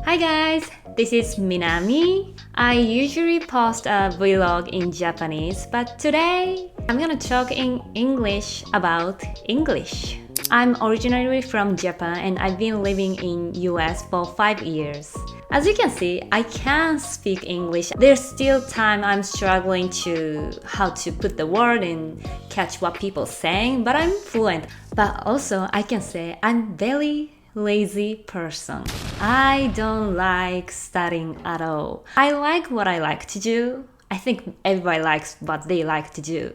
Hi guys, this is Minami. I usually post a vlog in Japanese, but today I'm gonna talk in English about English. I'm originally from Japan and I've been living in US for 5 years. As you can see, I can speak English. There's still time I'm struggling to how to put the word and catch what people saying, but I'm fluent. But also I can say I'm very lazy person. I don't like studying at all. I like what I like to do. I think everybody likes what they like to do.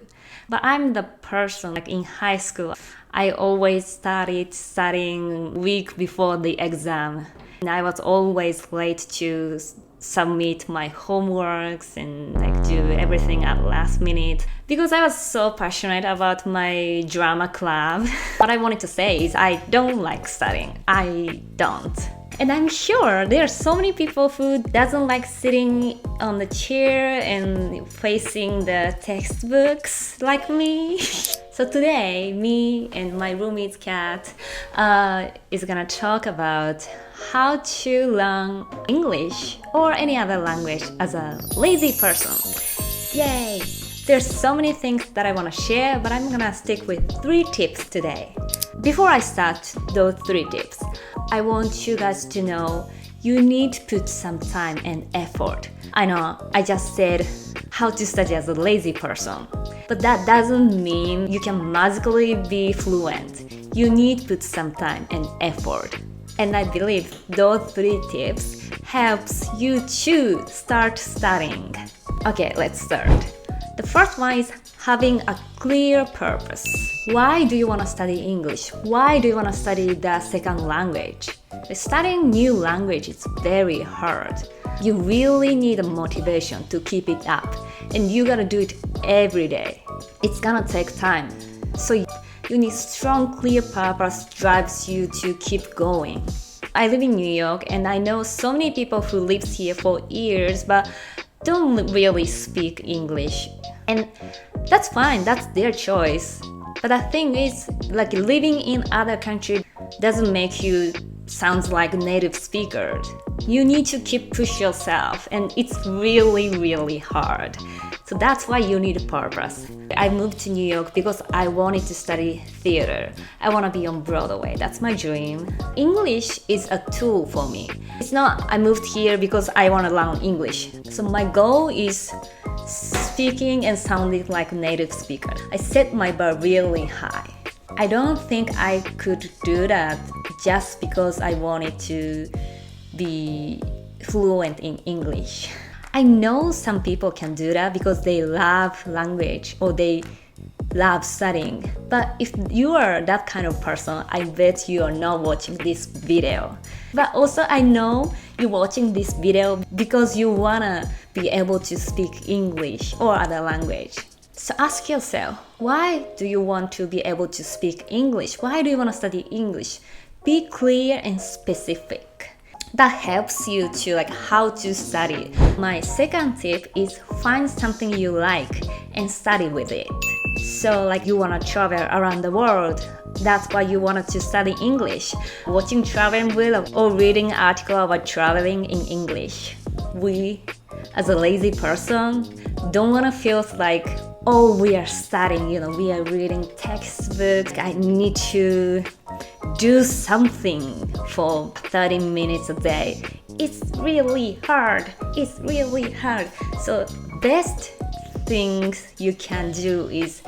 But I'm the person like in high school, I always started studying week before the exam. And I was always late to submit my homeworks and like do everything at last minute because I was so passionate about my drama club. What I wanted to say is I don't like studying. I don't. And I'm sure there are so many people who doesn't like sitting on the chair and facing the textbooks like me. So today, me and my roommate's cat is gonna talk about how to learn English or any other language as a lazy person. Yay! There's so many things that I want to share, but I'm gonna stick with 3 tips today. Before I start those 3 tips, I want you guys to know you need to put some time and effort. I know I just said how to study as a lazy person, but that doesn't mean you can magically be fluent. You need to put some time and effort. And I believe those 3 tips helps you to start studying. Okay, let's start. The first one is having a clear purpose. Why do you want to study English? Why do you want to study the second language? Studying new language is very hard. You really need a motivation to keep it up, and you gotta do it every day. It's gonna take time. So you need strong, clear purpose drives you to keep going. I live in New York and I know so many people who lives here for years but don't really speak English. And that's fine, that's their choice. But the thing is, like living in other country doesn't make you sound like a native speaker. You need to keep push yourself and it's really hard. So that's why you need a purpose. I moved to New York because I wanted to study theater. I want to be on Broadway. That's my dream. English is a tool for me. It's not I moved here because I want to learn English. So my goal is speaking and sounding like a native speaker. I set my bar really high. I don't think I could do that just because I wanted to be fluent in English. I know some people can do that because they love language or they love studying. But if you are that kind of person, I bet you are not watching this video. But also I know you're watching this video because you wanna be able to speak English or other language. So ask yourself, why do you want to be able to speak English? Why do you want to study English? Be clear and specific. That helps you to like how to study. My second tip is find something you like and study with it. So like you want to travel around the world, that's why you wanted to study English. Watching traveling vlog or reading article about traveling in English. We, as a lazy person, don't want to feel like, oh, we are studying, we are reading textbooks. I need to do something for 30 minutes a day. It's really hard. So best things you can do is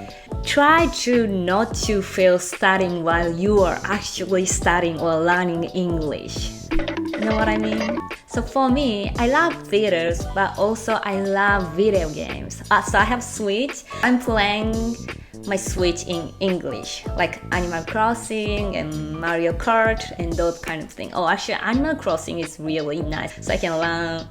try to not to feel studying while you are actually studying or learning English. You know what I mean? So for me, I love theaters, but also I love video games. So I have Switch. I'm playing my Switch in English, like Animal Crossing and Mario Kart and those kind of things. Oh, actually, Animal Crossing is really nice. So I can learn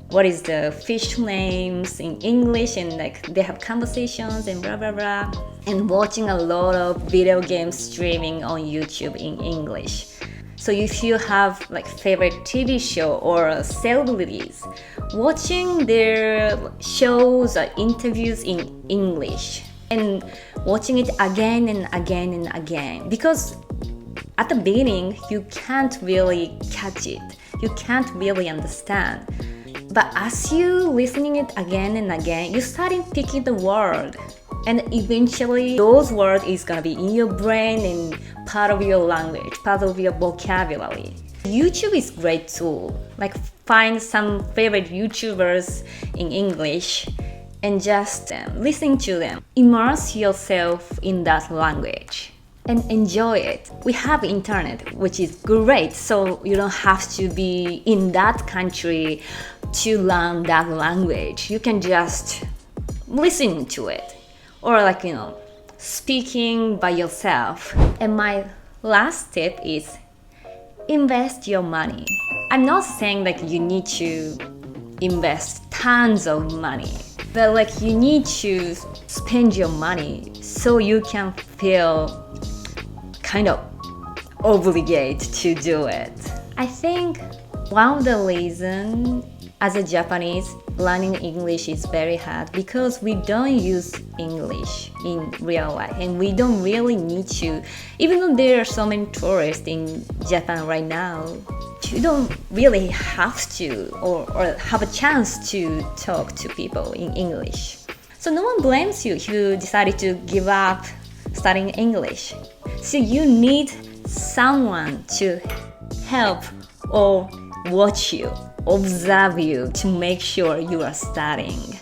what is the fish names in English and like they have conversations and blah blah blah. And watching a lot of video game streaming on YouTube in English. So if you have like favorite TV show or celebrities, watching their shows or interviews in English and watching it again and again and again, because at the beginning, you can't really catch it. You can't really understand. But as you listening it again and again, you starting picking the word. And eventually, those words is gonna be in your brain and part of your language, part of your vocabulary. YouTube is great tool. Like find some favorite YouTubers in English and just listen to them. Immerse yourself in that language and enjoy it. We have internet, which is great, so you don't have to be in that country to learn that language. You can just listen to it or speaking by yourself. And my last tip is invest your money. I'm not saying like you need to invest tons of money, but like you need to spend your money so you can feel kind of obligated to do it. I think one of the reasons as a Japanese, learning English is very hard because we don't use English in real life and we don't really need to. Even though there are so many tourists in Japan right now, you don't really have to or have a chance to talk to people in English. So no one blames you if you decided to give up studying English. So you need someone to help or watch you, observe you to make sure you are studying,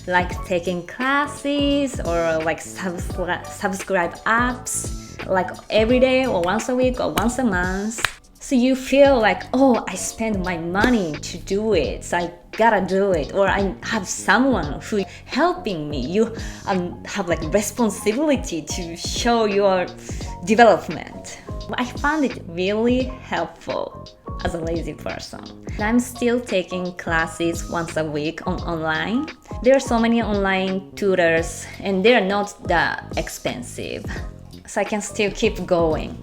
like taking classes or like subscribe apps like every day or once a week or once a month. So you feel like, oh, I spend my money to do it, so I gotta do it, or I have someone who is helping me. You have like responsibility to show your development. I found it really helpful as a lazy person. I'm still taking classes once a week online. There are so many online tutors and they're not that expensive, so I can still keep going.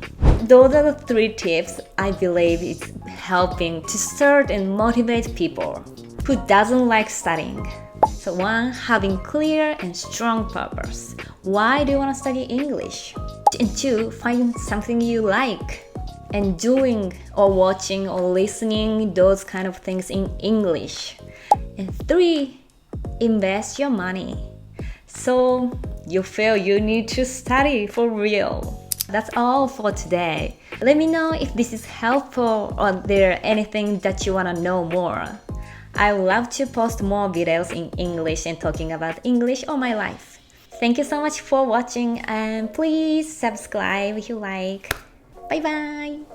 Those are the 3 tips I believe is helping to start and motivate people who doesn't like studying. So 1, having clear and strong purpose. Why do you want to study English? And 2, find something you like and doing or watching or listening those kind of things in English. And 3, invest your money so you feel you need to study for real. That's all for today. Let me know if this is helpful or there anything that you want to know more. I love to post more videos in English and talking about English or my life. Thank you so much for watching and please subscribe if you like. Bye bye!